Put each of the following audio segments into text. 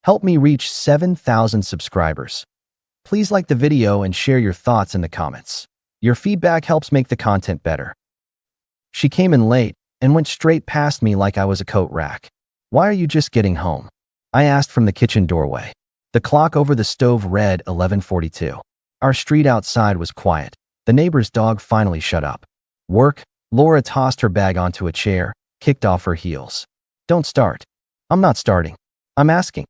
Help me reach 7,000 subscribers. Please like the video and share your thoughts in the comments. Your feedback helps make the content better. She came in late and went straight past me like I was a coat rack. Why are you just getting home? I asked from the kitchen doorway. The clock over the stove read 11:42. Our street outside was quiet. The neighbor's dog finally shut up. Work? Laura tossed her bag onto a chair, kicked off her heels. Don't start. I'm not starting. I'm asking.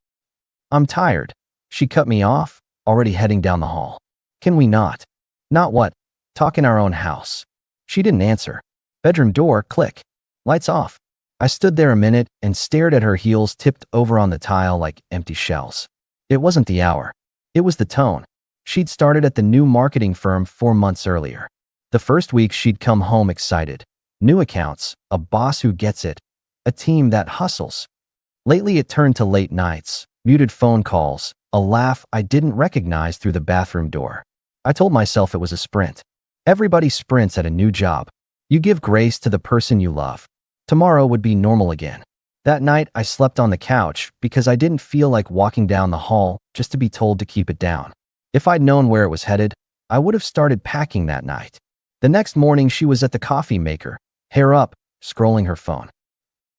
I'm tired. She cut me off, already heading down the hall. Can we not? Not what? Talk in our own house. She didn't answer. Bedroom door, click. Lights off. I stood there a minute and stared at her heels tipped over on the tile like empty shells. It wasn't the hour. It was the tone. She'd started at the new marketing firm 4 months earlier. The first week she'd come home excited. New accounts, a boss who gets it, a team that hustles. Lately it turned to late nights, muted phone calls, a laugh I didn't recognize through the bathroom door. I told myself it was a sprint. Everybody sprints at a new job. You give grace to the person you love. Tomorrow would be normal again. That night I slept on the couch because I didn't feel like walking down the hall just to be told to keep it down. If I'd known where it was headed, I would have started packing that night. The next morning she was at the coffee maker, hair up, scrolling her phone.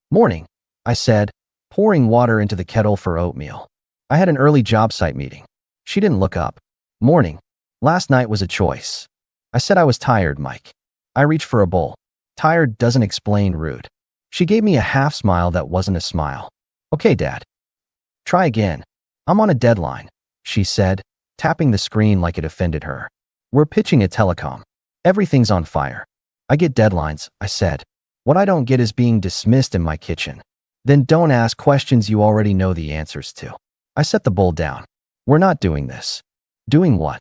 Morning, I said, pouring water into the kettle for oatmeal. I had an early job site meeting. She didn't look up. Morning. Last night was a choice. I said I was tired, Mike. I reached for a bowl. Tired doesn't explain rude. She gave me a half smile that wasn't a smile. Okay, Dad. Try again. I'm on a deadline, she said, tapping the screen like it offended her. We're pitching a telecom. Everything's on fire. I get deadlines, I said. What I don't get is being dismissed in my kitchen. Then don't ask questions you already know the answers to. I set the bowl down. We're not doing this. Doing what?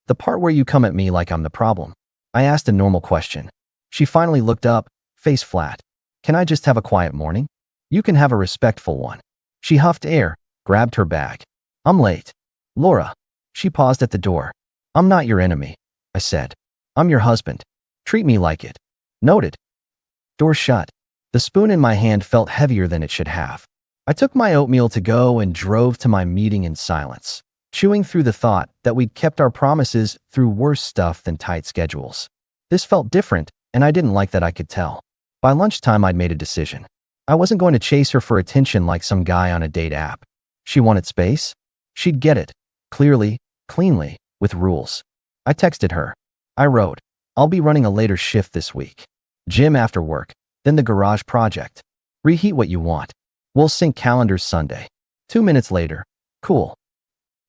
The part where you come at me like I'm the problem. I asked a normal question. She finally looked up, face flat. Can I just have a quiet morning? You can have a respectful one. She huffed air, grabbed her bag. I'm late. Laura. She paused at the door. I'm not your enemy, I said. I'm your husband. Treat me like it. Noted. Door shut. The spoon in my hand felt heavier than it should have. I took my oatmeal to go and drove to my meeting in silence, chewing through the thought that we'd kept our promises through worse stuff than tight schedules. This felt different, and I didn't like that I could tell. By lunchtime, I'd made a decision. I wasn't going to chase her for attention like some guy on a date app. She wanted space? She'd get it. Clearly, cleanly, with rules. I texted her. I wrote, I'll be running a later shift this week. Gym after work, then the garage project. Reheat what you want. We'll sync calendars Sunday. 2 minutes later. Cool.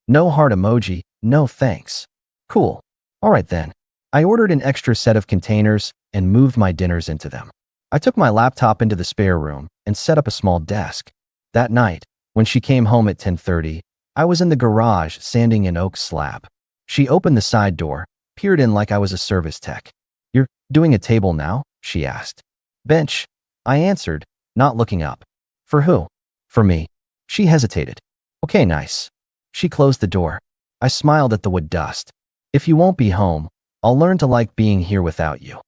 No heart emoji, no thanks. Cool. All right then. I ordered an extra set of containers and moved my dinners into them. I took my laptop into the spare room and set up a small desk. That night, when she came home at 10:30, I was in the garage sanding an oak slab. She opened the side door, peered in like I was a service tech. You're doing a table now? She asked. Bench. I answered, not looking up. For who? For me. She hesitated. Okay, nice. She closed the door. I smiled at the wood dust. If you won't be home, I'll learn to like being here without you.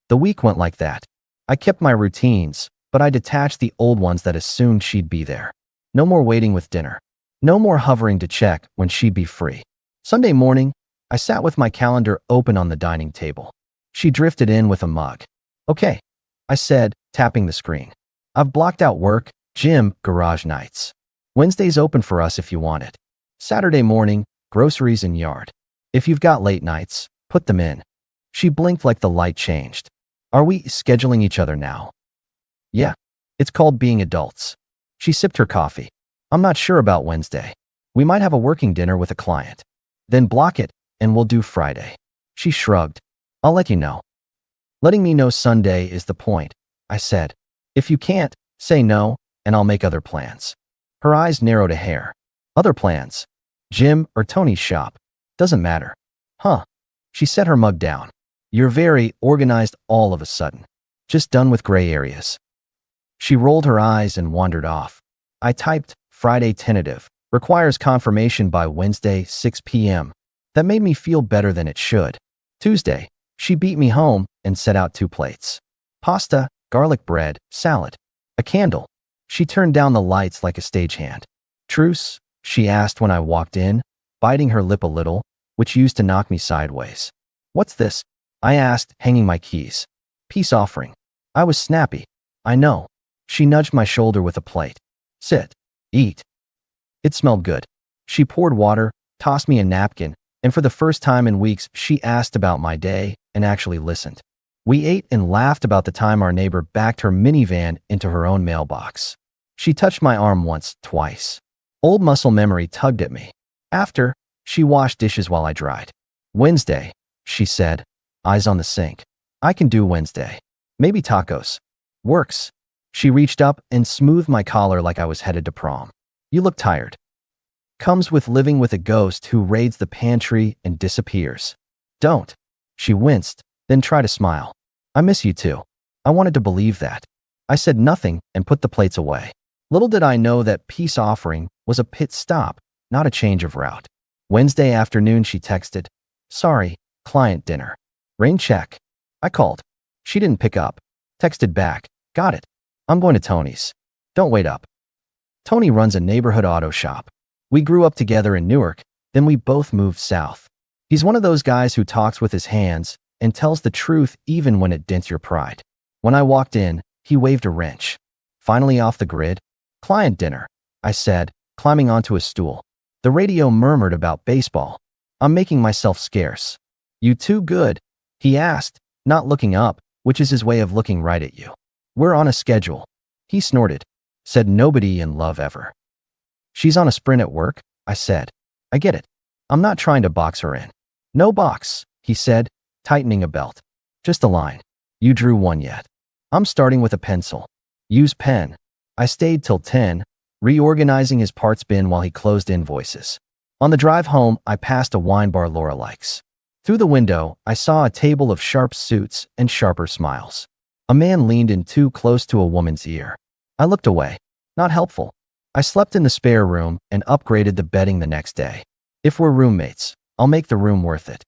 The week went like that. I kept my routines, but I detached the old ones that assumed she'd be there. No more waiting with dinner. No more hovering to check when she'd be free. Sunday morning, I sat with my calendar open on the dining table. She drifted in with a mug. Okay, I said, tapping the screen. I've blocked out work, gym, garage nights. Wednesday's open for us if you want it. Saturday morning, groceries and yard. If you've got late nights, put them in. She blinked like the light changed. Are we scheduling each other now? Yeah. It's called being adults. She sipped her coffee. I'm not sure about Wednesday. We might have a working dinner with a client. Then block it, and we'll do Friday. She shrugged. I'll let you know. Letting me know Sunday is the point, I said. If you can't, say no, and I'll make other plans. Her eyes narrowed a hair. Other plans? Gym or Tony's shop? Doesn't matter. Huh. She set her mug down. You're very organized all of a sudden. Just done with gray areas. She rolled her eyes and wandered off. I typed, Friday tentative, requires confirmation by Wednesday, 6 p.m. That made me feel better than it should. Tuesday, she beat me home and set out 2 plates. Pasta, garlic bread, salad. A candle. She turned down the lights like a stagehand. Truce? She asked when I walked in, biting her lip a little, which used to knock me sideways. What's this? I asked, hanging my keys. Peace offering. I was snappy. I know. She nudged my shoulder with a plate. Sit. Eat. It smelled good. She poured water, tossed me a napkin, and for the first time in weeks, she asked about my day and actually listened. We ate and laughed about the time our neighbor backed her minivan into her own mailbox. She touched my arm once, twice. Old muscle memory tugged at me. After, she washed dishes while I dried. Wednesday, she said, eyes on the sink. I can do Wednesday. Maybe tacos. Works. She reached up and smoothed my collar like I was headed to prom. You look tired. Comes with living with a ghost who raids the pantry and disappears. Don't. She winced, then tried to smile. I miss you too. I wanted to believe that. I said nothing and put the plates away. Little did I know that peace offering was a pit stop, not a change of route. Wednesday afternoon she texted, sorry, client dinner. Rain check. I called. She didn't pick up. Texted back, got it. I'm going to Tony's. Don't wait up. Tony runs a neighborhood auto shop. We grew up together in Newark, then we both moved south. He's one of those guys who talks with his hands and tells the truth even when it dents your pride. When I walked in, he waved a wrench. Finally off the grid? Client dinner, I said, climbing onto a stool. The radio murmured about baseball. I'm making myself scarce. You too good? He asked, not looking up, which is his way of looking right at you. We're on a schedule. He snorted. Said nobody in love ever. She's on a sprint at work, I said. I get it. I'm not trying to box her in. No box, he said, tightening a belt. Just a line. You drew one yet. I'm starting with a pencil. Use pen. I stayed till 10, reorganizing his parts bin while he closed invoices. On the drive home, I passed a wine bar Laura likes. Through the window, I saw a table of sharp suits and sharper smiles. A man leaned in too close to a woman's ear. I looked away. Not helpful. I slept in the spare room and upgraded the bedding the next day. If we're roommates, I'll make the room worth it.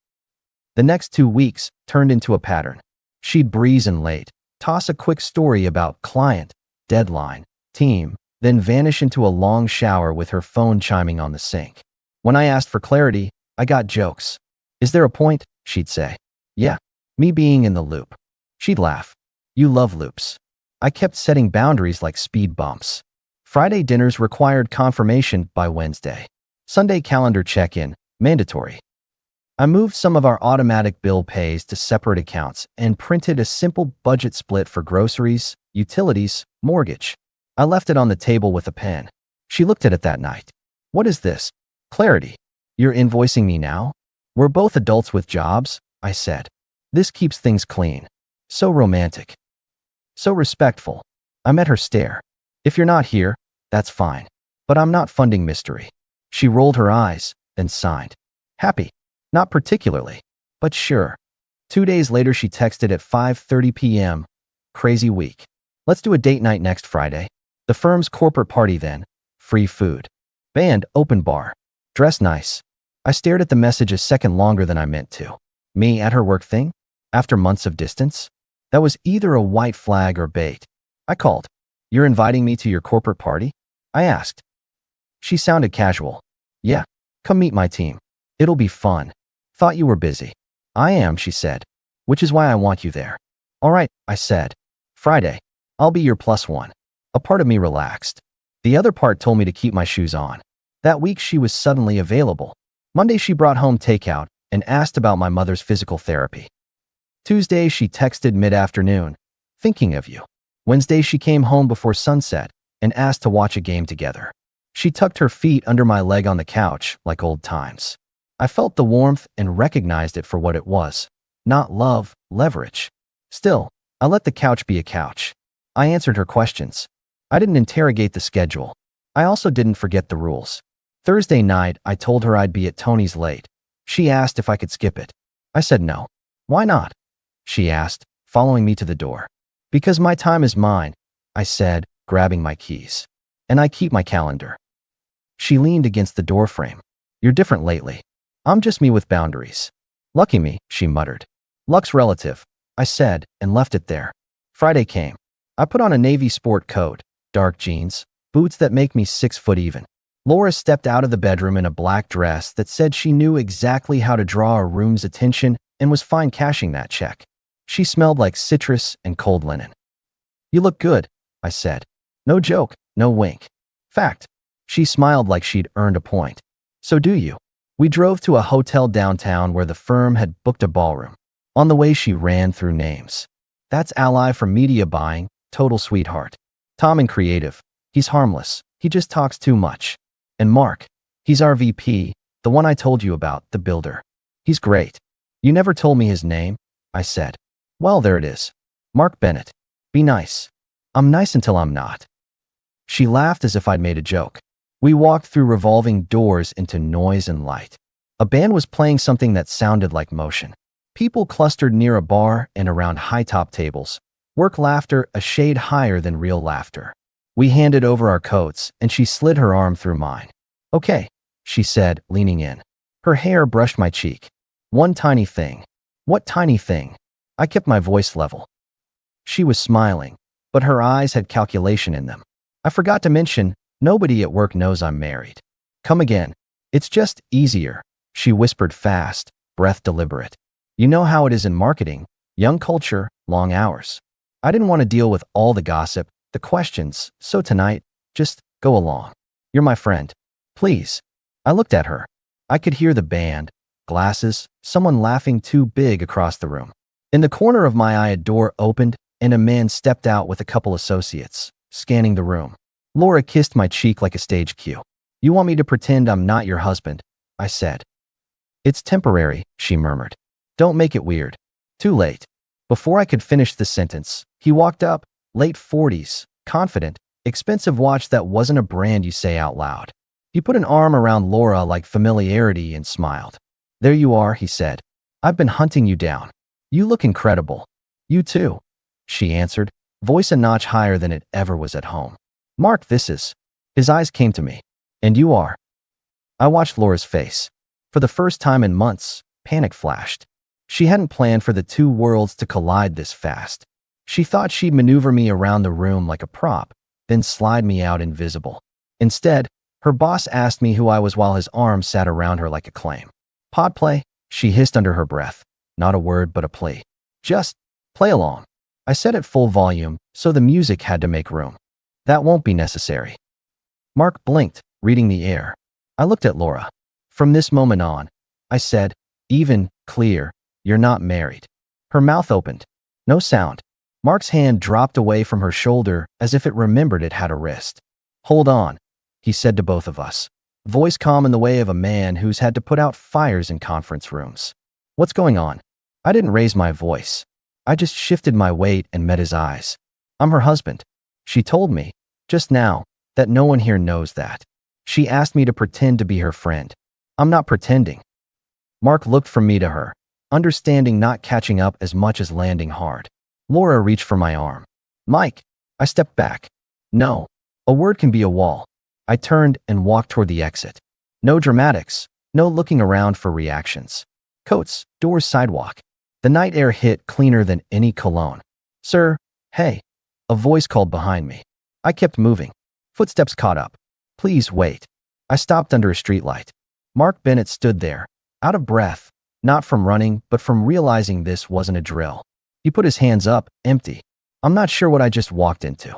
The next 2 weeks turned into a pattern. She'd breeze in late, toss a quick story about client, deadline, team, then vanish into a long shower with her phone chiming on the sink. When I asked for clarity, I got jokes. Is there a point? She'd say. Yeah, me being in the loop. She'd laugh. You love loops. I kept setting boundaries like speed bumps. Friday dinners required confirmation by Wednesday. Sunday calendar check-in, mandatory. I moved some of our automatic bill pays to separate accounts and printed a simple budget split for groceries, utilities, mortgage. I left it on the table with a pen. She looked at it that night. What is this? Clarity. You're invoicing me now? We're both adults with jobs, I said. This keeps things clean. So romantic. So respectful. I met her stare. If you're not here, that's fine. But I'm not funding mystery. She rolled her eyes, then signed. Happy. Not particularly. But sure. 2 days later she texted at 5:30 p.m. Crazy week. Let's do a date night next Friday. The firm's corporate party then. Free food. Band, open bar. Dress nice. I stared at the message a second longer than I meant to. Me at her work thing? After months of distance? That was either a white flag or bait. I called. You're inviting me to your corporate party? I asked. She sounded casual. Yeah, come meet my team. It'll be fun. Thought you were busy. I am, she said, which is why I want you there. All right, I said. Friday. I'll be your +1. A part of me relaxed. The other part told me to keep my shoes on. That week she was suddenly available. Monday she brought home takeout and asked about my mother's physical therapy. Tuesday she texted mid-afternoon, thinking of you. Wednesday she came home before sunset and asked to watch a game together. She tucked her feet under my leg on the couch like old times. I felt the warmth and recognized it for what it was. Not love, leverage. Still, I let the couch be a couch. I answered her questions. I didn't interrogate the schedule. I also didn't forget the rules. Thursday night, I told her I'd be at Tony's late. She asked if I could skip it. I said no. Why not? She asked, following me to the door. Because my time is mine, I said, grabbing my keys. And I keep my calendar. She leaned against the doorframe. You're different lately. I'm just me with boundaries. Lucky me, she muttered. Luck's relative, I said, and left it there. Friday came. I put on a navy sport coat, dark jeans, boots that make me 6 foot even. Laura stepped out of the bedroom in a black dress that said she knew exactly how to draw a room's attention and was fine cashing that check. She smelled like citrus and cold linen. "You look good," I said. No joke, no wink. Fact. She smiled like she'd earned a point. "So do you?" We drove to a hotel downtown where the firm had booked a ballroom. On the way, she ran through names. "That's Ally from media buying, total sweetheart. Tom in creative. He's harmless. He just talks too much. And Mark. He's our VP, the one I told you about, the builder. He's great." "You never told me his name," I said. "Well, there it is. Mark Bennett. Be nice." "I'm nice until I'm not." She laughed as if I'd made a joke. We walked through revolving doors into noise and light. A band was playing something that sounded like motion. People clustered near a bar and around high-top tables. Work laughter a shade higher than real laughter. We handed over our coats, and she slid her arm through mine. "Okay," she said, leaning in. Her hair brushed my cheek. "One tiny thing." "What tiny thing?" I kept my voice level. She was smiling, but her eyes had calculation in them. "I forgot to mention, nobody at work knows I'm married." "Come again." "It's just easier," she whispered fast, breath deliberate. "You know how it is in marketing, young culture, long hours." I didn't want to deal with all the gossip, the questions, so tonight, just go along. "You're my friend. Please." I looked at her. I could hear the band, glasses, someone laughing too big across the room. In the corner of my eye, a door opened, and a man stepped out with a couple associates, scanning the room. Laura kissed my cheek like a stage cue. "You want me to pretend I'm not your husband?" I said. "It's temporary," she murmured. "Don't make it weird." Too late. Before I could finish the sentence, he walked up, late 40s, confident, expensive watch that wasn't a brand you say out loud. He put an arm around Laura like familiarity and smiled. "There you are," he said. "I've been hunting you down. You look incredible." "You too," she answered, voice a notch higher than it ever was at home. "Mark, this is." His eyes came to me. "And you are." I watched Laura's face. For the first time in months, panic flashed. She hadn't planned for the two worlds to collide this fast. She thought she'd maneuver me around the room like a prop, then slide me out invisible. Instead, her boss asked me who I was while his arms sat around her like a claim. "Pod play," she hissed under her breath. Not a word, but a plea. "Just play along." I said at full volume, so the music had to make room. "That won't be necessary." Mark blinked, reading the air. I looked at Laura. "From this moment on," I said, even, clear, "you're not married." Her mouth opened. No sound. Mark's hand dropped away from her shoulder as if it remembered it had a wrist. "Hold on," he said to both of us, voice calm in the way of a man who's had to put out fires in conference rooms. "What's going on?" I didn't raise my voice. I just shifted my weight and met his eyes. "I'm her husband. She told me, just now, that no one here knows that. She asked me to pretend to be her friend. I'm not pretending." Mark looked from me to her, understanding not catching up as much as landing hard. Laura reached for my arm. "Mike." I stepped back. "No. A word can be a wall." I turned and walked toward the exit. No dramatics, no looking around for reactions. Coats, doors, sidewalk. The night air hit cleaner than any cologne. "Sir, hey." A voice called behind me. I kept moving. Footsteps caught up. "Please wait." I stopped under a streetlight. Mark Bennett stood there, out of breath, not from running, but from realizing this wasn't a drill. He put his hands up, empty. "I'm not sure what I just walked into."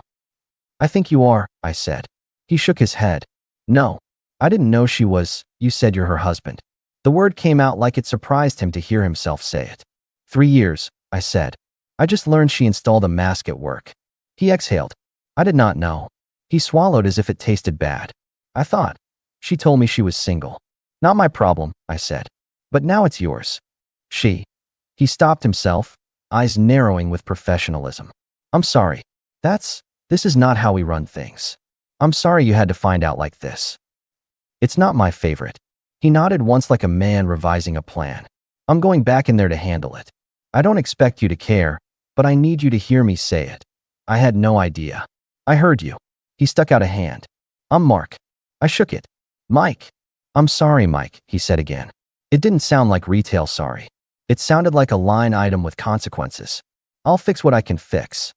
"I think you are," I said. He shook his head. "No. I didn't know she was. You said you're her husband." The word came out like it surprised him to hear himself say it. 3 years, I said. "I just learned she installed a mask at work." He exhaled. "I did not know." He swallowed as if it tasted bad. "I thought. She told me she was single." "Not my problem," I said. "But now it's yours." "She." He stopped himself, eyes narrowing with professionalism. "I'm sorry. This is not how we run things. I'm sorry you had to find out like this." "It's not my favorite." He nodded once like a man revising a plan. "I'm going back in there to handle it. I don't expect you to care, but I need you to hear me say it. I had no idea." "I heard you." He stuck out a hand. "I'm Mark." I shook it. "Mike." "I'm sorry, Mike," he said again. It didn't sound like retail sorry. It sounded like a line item with consequences. "I'll fix what I can fix."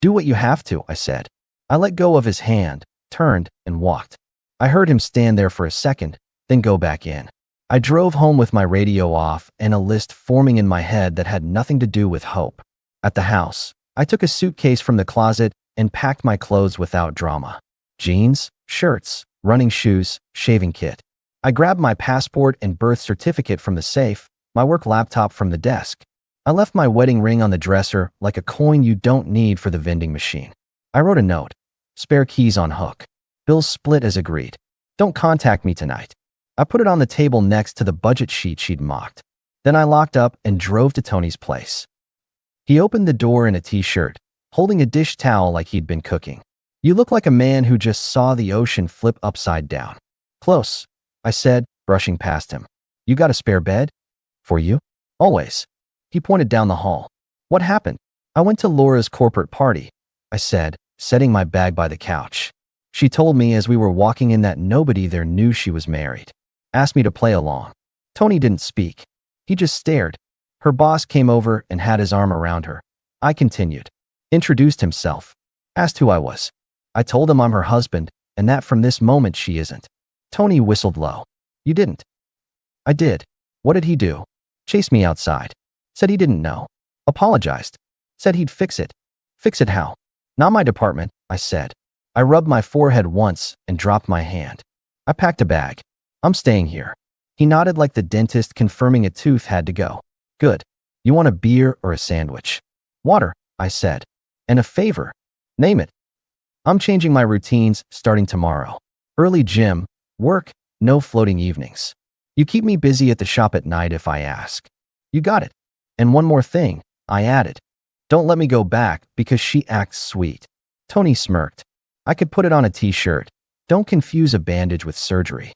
"Do what you have to," I said. I let go of his hand, turned, and walked. I heard him stand there for a second, then go back in. I drove home with my radio off and a list forming in my head that had nothing to do with Hope. At the house, I took a suitcase from the closet and packed my clothes without drama. Jeans, shirts, running shoes, shaving kit. I grabbed my passport and birth certificate from the safe, my work laptop from the desk. I left my wedding ring on the dresser like a coin you don't need for the vending machine. I wrote a note. Spare keys on hook. Bills split as agreed. Don't contact me tonight. I put it on the table next to the budget sheet she'd mocked. Then I locked up and drove to Tony's place. He opened the door in a t-shirt, holding a dish towel like he'd been cooking. You look like a man who just saw the ocean flip upside down. Close, I said, brushing past him. You got a spare bed? For you? Always. He pointed down the hall. What happened? I went to Laura's corporate party, I said, setting my bag by the couch. She told me as we were walking in that nobody there knew she was married. Asked me to play along. Tony didn't speak. He just stared. Her boss came over and had his arm around her. I continued. Introduced himself. Asked who I was. I told him I'm her husband, and that from this moment she isn't. Tony whistled low. You didn't. I did. What did he do? Chased me outside. Said he didn't know. Apologized. Said he'd fix it. Fix it how? Not my department, I said. I rubbed my forehead once and dropped my hand. I packed a bag. I'm staying here. He nodded like the dentist confirming a tooth had to go. Good. You want a beer or a sandwich? Water, I said. And a favor. Name it. I'm changing my routines starting tomorrow. Early gym, work, no floating evenings. You keep me busy at the shop at night if I ask. You got it. And one more thing, I added. Don't let me go back because she acts sweet. Tony smirked. I could put it on a t-shirt. Don't confuse a bandage with surgery.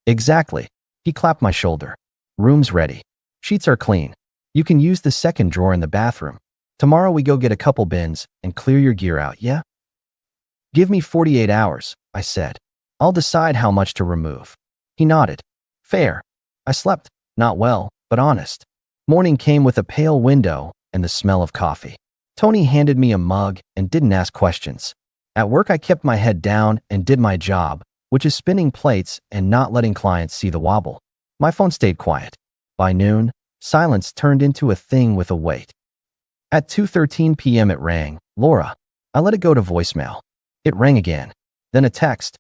Exactly. He clapped my shoulder. Room's ready. Sheets are clean. You can use the second drawer in the bathroom. Tomorrow we go get a couple bins and clear your gear out, yeah? Give me 48 hours, I said. I'll decide how much to remove. He nodded. Fair. I slept, not well, but honest. Morning came with a pale window and the smell of coffee. Tony handed me a mug and didn't ask questions. At work I kept my head down and did my job, which is spinning plates and not letting clients see the wobble. My phone stayed quiet. By noon, silence turned into a thing with a weight. At 2:13 p.m. it rang. Laura. I let it go to voicemail. It rang again. Then a text.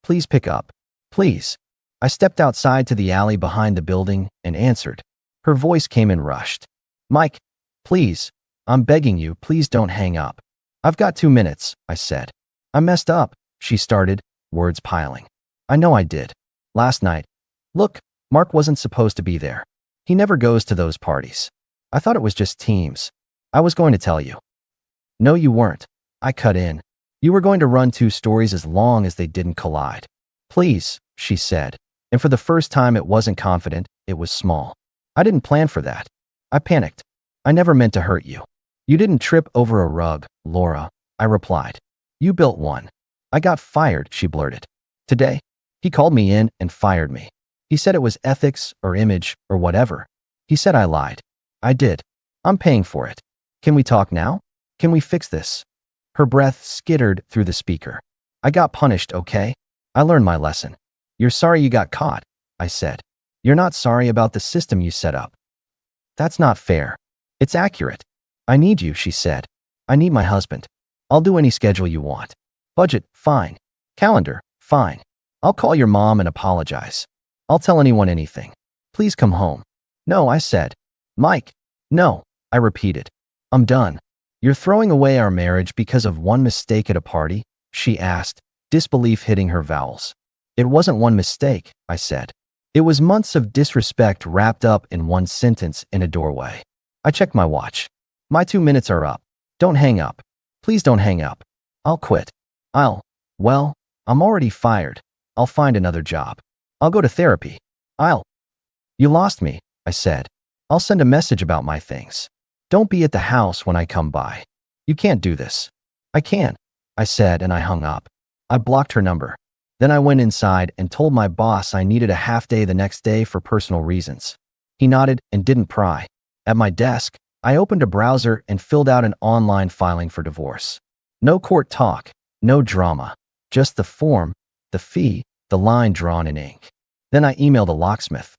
Please pick up. Please. I stepped outside to the alley behind the building and answered. Her voice came in rushed. Mike, please. I'm begging you, please don't hang up. I've got 2 minutes, I said. I messed up, she started, words piling. I know I did. Last night. Look, Mark wasn't supposed to be there. He never goes to those parties. I thought it was just teams. I was going to tell you. No, you weren't. I cut in. You were going to run 2 stories as long as they didn't collide. Please, she said. And for the first time it wasn't confident, it was small. I didn't plan for that. I panicked. I never meant to hurt you. You didn't trip over a rug, Laura, I replied. You built one. I got fired, she blurted. Today? He called me in and fired me. He said it was ethics or image or whatever. He said I lied. I did. I'm paying for it. Can we talk now? Can we fix this? Her breath skittered through the speaker. I got punished, okay? I learned my lesson. You're sorry you got caught, I said. You're not sorry about the system you set up. That's not fair. It's accurate. I need you, she said. I need my husband. I'll do any schedule you want. Budget, fine. Calendar, fine. I'll call your mom and apologize. I'll tell anyone anything. Please come home. No, I said. Mike. No, I repeated. I'm done. You're throwing away our marriage because of one mistake at a party? She asked, disbelief hitting her vowels. It wasn't one mistake, I said. It was months of disrespect wrapped up in one sentence in a doorway. I checked my watch. My 2 minutes are up. Don't hang up. Please don't hang up. I'll quit. Well, I'm already fired. I'll find another job. I'll go to therapy. You lost me, I said. I'll send a message about my things. Don't be at the house when I come by. You can't do this. I can, I said, and I hung up. I blocked her number. Then I went inside and told my boss I needed a half day the next day for personal reasons. He nodded and didn't pry. At my desk, I opened a browser and filled out an online filing for divorce. No court talk, no drama, just the form, the fee, the line drawn in ink. Then I emailed a locksmith.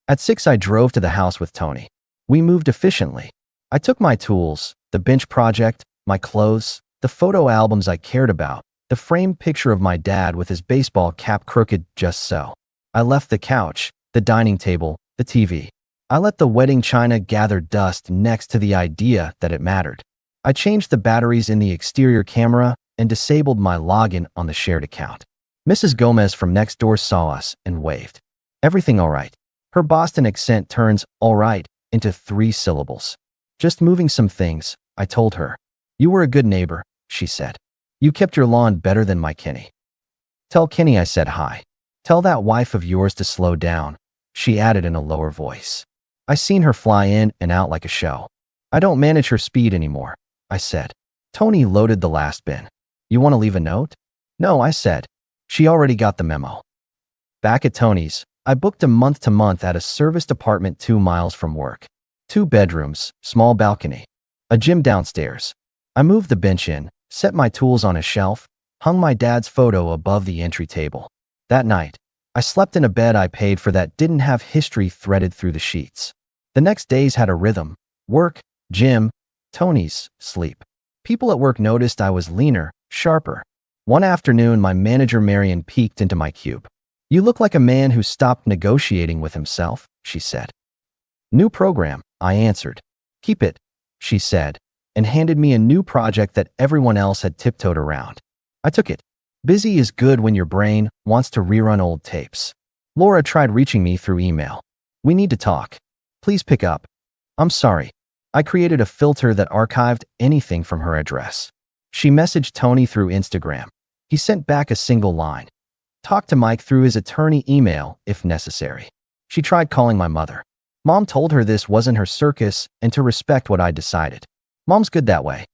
At 6, I drove to the house with Tony. We moved efficiently. I took my tools, the bench project, my clothes, the photo albums I cared about, the framed picture of my dad with his baseball cap crooked just so. I left the couch, the dining table, the TV. I let the wedding china gather dust next to the idea that it mattered. I changed the batteries in the exterior camera and disabled my login on the shared account. Mrs. Gomez from next door saw us and waved. Everything all right? Her Boston accent turns all right into 3 syllables. Just moving some things, I told her. You were a good neighbor, she said. You kept your lawn better than my Kenny. Tell Kenny I said hi. Tell that wife of yours to slow down, she added in a lower voice. I seen her fly in and out like a show. I don't manage her speed anymore, I said. Tony loaded the last bin. You want to leave a note? No, I said. She already got the memo. Back at Tony's, I booked a month-to-month at a serviced apartment 2 miles from work. 2 bedrooms, small balcony, a gym downstairs. I moved the bench in, set my tools on a shelf, hung my dad's photo above the entry table. That night, I slept in a bed I paid for that didn't have history threaded through the sheets. The next days had a rhythm: work, gym, Tony's, sleep. People at work noticed I was leaner, sharper. One afternoon, my manager Marion peeked into my cube. You look like a man who stopped negotiating with himself, she said. New program, I answered. Keep it, she said, and handed me a new project that everyone else had tiptoed around. I took it. Busy is good when your brain wants to rerun old tapes. Laura tried reaching me through email. We need to talk. Please pick up. I'm sorry. I created a filter that archived anything from her address. She messaged Tony through Instagram. He sent back a single line. Talk to Mike through his attorney email if necessary. She tried calling my mother. Mom told her this wasn't her circus and to respect what I decided. Mom's good that way.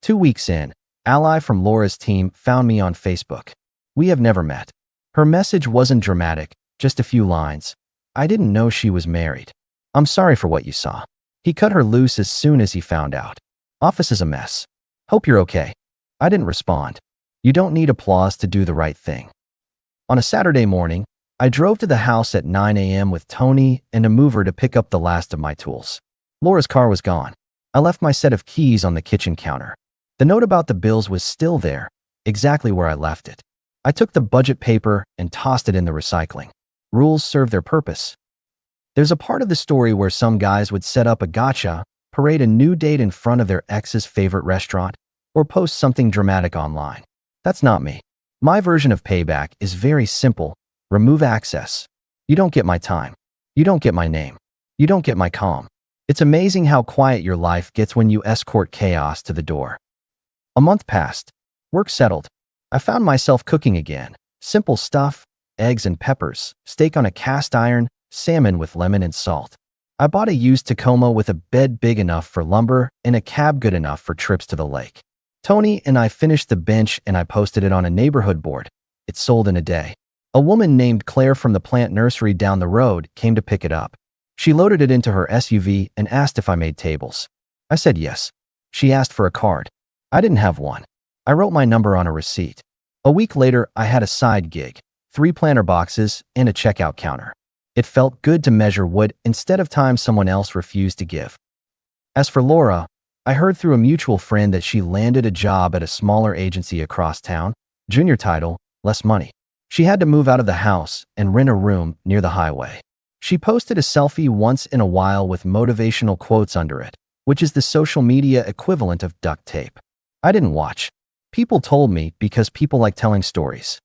2 weeks in, Ally from Laura's team found me on Facebook. We have never met. Her message wasn't dramatic, just a few lines. I didn't know she was married. I'm sorry for what you saw. He cut her loose as soon as he found out. Office is a mess. Hope you're okay. I didn't respond. You don't need applause to do the right thing. On a Saturday morning, I drove to the house at 9 a.m. with Tony and a mover to pick up the last of my tools. Laura's car was gone. I left my set of keys on the kitchen counter. The note about the bills was still there, exactly where I left it. I took the budget paper and tossed it in the recycling. Rules serve their purpose. There's a part of the story where some guys would set up a gotcha, parade a new date in front of their ex's favorite restaurant, or post something dramatic online. That's not me. My version of payback is very simple. Remove access. You don't get my time. You don't get my name. You don't get my calm. It's amazing how quiet your life gets when you escort chaos to the door. A month passed. Work settled. I found myself cooking again. Simple stuff: eggs and peppers, steak on a cast iron, salmon with lemon and salt. I bought a used Tacoma with a bed big enough for lumber and a cab good enough for trips to the lake. Tony and I finished the bench and I posted it on a neighborhood board. It sold in a day. A woman named Claire from the plant nursery down the road came to pick it up. She loaded it into her SUV and asked if I made tables. I said yes. She asked for a card. I didn't have one. I wrote my number on a receipt. A week later, I had a side gig, 3 planter boxes, and a checkout counter. It felt good to measure wood instead of time someone else refused to give. As for Laura, I heard through a mutual friend that she landed a job at a smaller agency across town. Junior title, less money. She had to move out of the house and rent a room near the highway. She posted a selfie once in a while with motivational quotes under it, which is the social media equivalent of duct tape. I didn't watch. People told me because people like telling stories.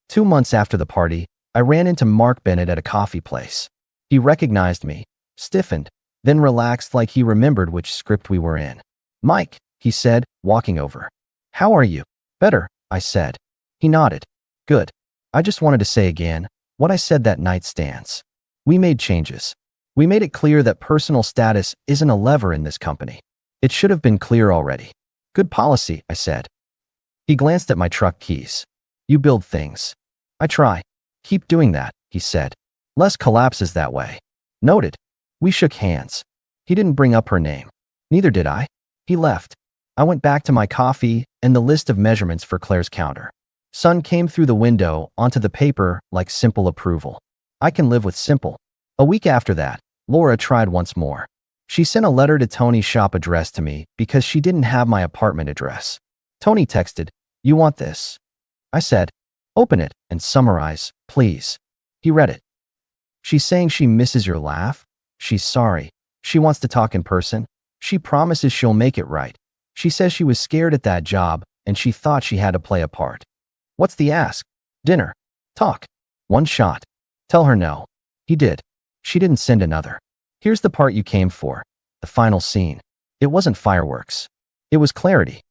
2 months after the party, I ran into Mark Bennett at a coffee place. He recognized me, stiffened, then relaxed like he remembered which script we were in. Mike, he said, walking over. How are you? Better, I said. He nodded. Good. I just wanted to say again, what I said that night stands. We made changes. We made it clear that personal status isn't a lever in this company. It should have been clear already. Good policy, I said. He glanced at my truck keys. You build things. I try. Keep doing that, he said. Less collapses that way. Noted. We shook hands. He didn't bring up her name. Neither did I. He left. I went back to my coffee and the list of measurements for Claire's counter. Sun came through the window onto the paper like simple approval. I can live with simple. A week after that, Laura tried once more. She sent a letter to Tony's shop address to me because she didn't have my apartment address. Tony texted, "You want this?" I said, "Open it and summarize, please." He read it. "She's saying she misses your laugh. She's sorry. She wants to talk in person. She promises she'll make it right. She says she was scared at that job and she thought she had to play a part. What's the ask? Dinner. Talk. One shot. Tell her no." He did. She didn't send another. Here's the part you came for. The final scene. It wasn't fireworks. It was clarity.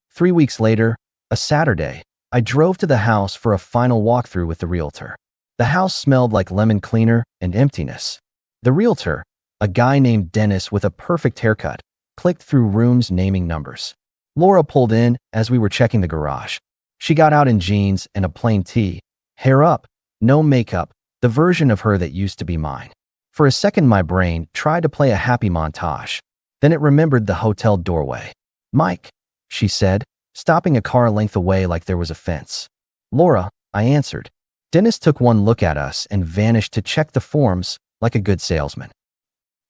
3 weeks later, a Saturday, I drove to the house for a final walkthrough with the realtor. The house smelled like lemon cleaner and emptiness. The realtor, a guy named Dennis with a perfect haircut, clicked through rooms naming numbers. Laura pulled in as we were checking the garage. She got out in jeans and a plain tee, hair up, no makeup, the version of her that used to be mine. For a second my brain tried to play a happy montage. Then it remembered the hotel doorway. "Mike," she said, stopping a car length away like there was a fence. "Laura," I answered. Dennis took one look at us and vanished to check the forms like a good salesman.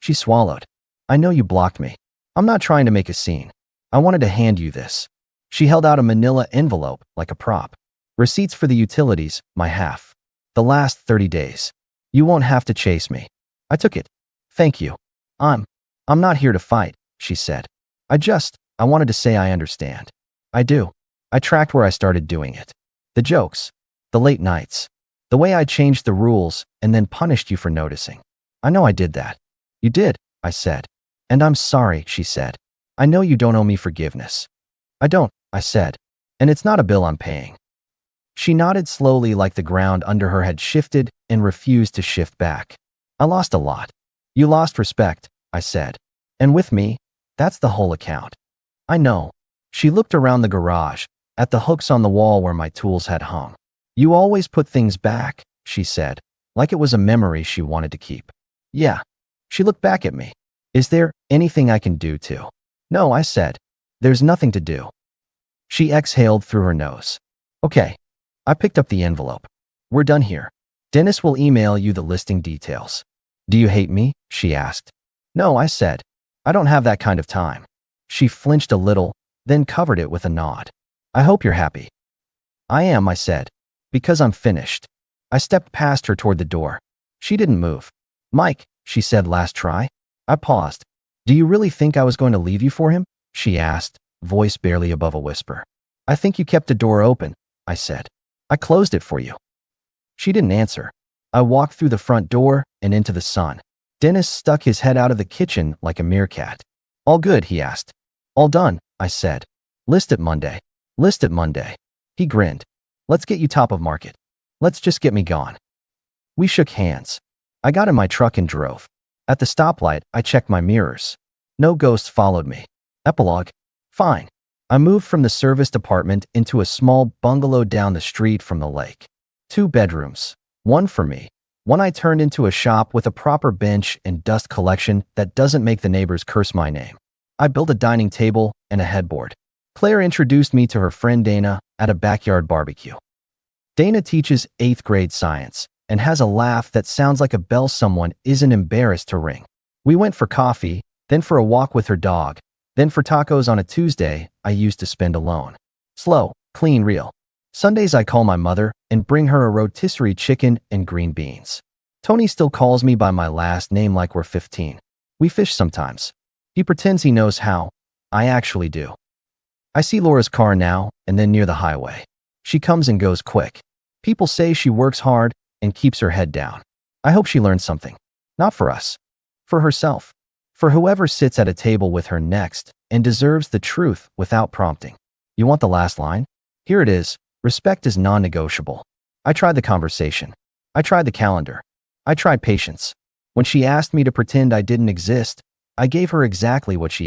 She swallowed. "I know you blocked me. I'm not trying to make a scene. I wanted to hand you this." She held out a manila envelope like a prop. "Receipts for the utilities, my half. The last 30 days. You won't have to chase me." I took it. "Thank you. I'm not here to fight," she said. I wanted to say I understand. I do. I tracked where I started doing it. The jokes. The late nights. The way I changed the rules and then punished you for noticing. I know I did that." "You did," I said. "And I'm sorry," she said. "I know you don't owe me forgiveness." "I don't," I said. "And it's not a bill I'm paying." She nodded slowly like the ground under her had shifted and refused to shift back. "I lost a lot." "You lost respect," I said. "And with me, that's the whole account." "I know." She looked around the garage, at the hooks on the wall where my tools had hung. "You always put things back," she said, like it was a memory she wanted to keep. "Yeah." She looked back at me. "Is there anything I can do to?" "No," I said. "There's nothing to do." She exhaled through her nose. "Okay." I picked up the envelope. "We're done here. Dennis will email you the listing details." "Do you hate me?" she asked. "No," I said. "I don't have that kind of time." She flinched a little, then covered it with a nod. "I hope you're happy." "I am," I said. "Because I'm finished." I stepped past her toward the door. She didn't move. "Mike," she said, "last try?" I paused. "Do you really think I was going to leave you for him?" she asked, voice barely above a whisper. "I think you kept the door open," I said. "I closed it for you." She didn't answer. I walked through the front door and into the sun. Dennis stuck his head out of the kitchen like a meerkat. "All good?" he asked. "All done," I said. "List it Monday." "List it Monday." He grinned. "Let's get you top of market. Let's just get me gone." We shook hands. I got in my truck and drove. At the stoplight, I checked my mirrors. No ghosts followed me. Epilogue. Fine. I moved from the serviced apartment into a small bungalow down the street from the lake. 2 bedrooms. One for me. One I turned into a shop with a proper bench and dust collection that doesn't make the neighbors curse my name. I built a dining table and a headboard. Claire introduced me to her friend Dana at a backyard barbecue. Dana teaches 8th grade science and has a laugh that sounds like a bell someone isn't embarrassed to ring. We went for coffee, then for a walk with her dog, then for tacos on a Tuesday I used to spend alone. Slow, clean, real. Sundays I call my mother and bring her a rotisserie chicken and green beans. Tony still calls me by my last name like we're 15. We fish sometimes. He pretends he knows how. I actually do. I see Laura's car now and then near the highway. She comes and goes quick. People say she works hard and keeps her head down. I hope she learns something. Not for us. For herself. For whoever sits at a table with her next and deserves the truth without prompting. You want the last line? Here it is. Respect is non-negotiable. I tried the conversation. I tried the calendar. I tried patience. When she asked me to pretend I didn't exist, I gave her exactly what she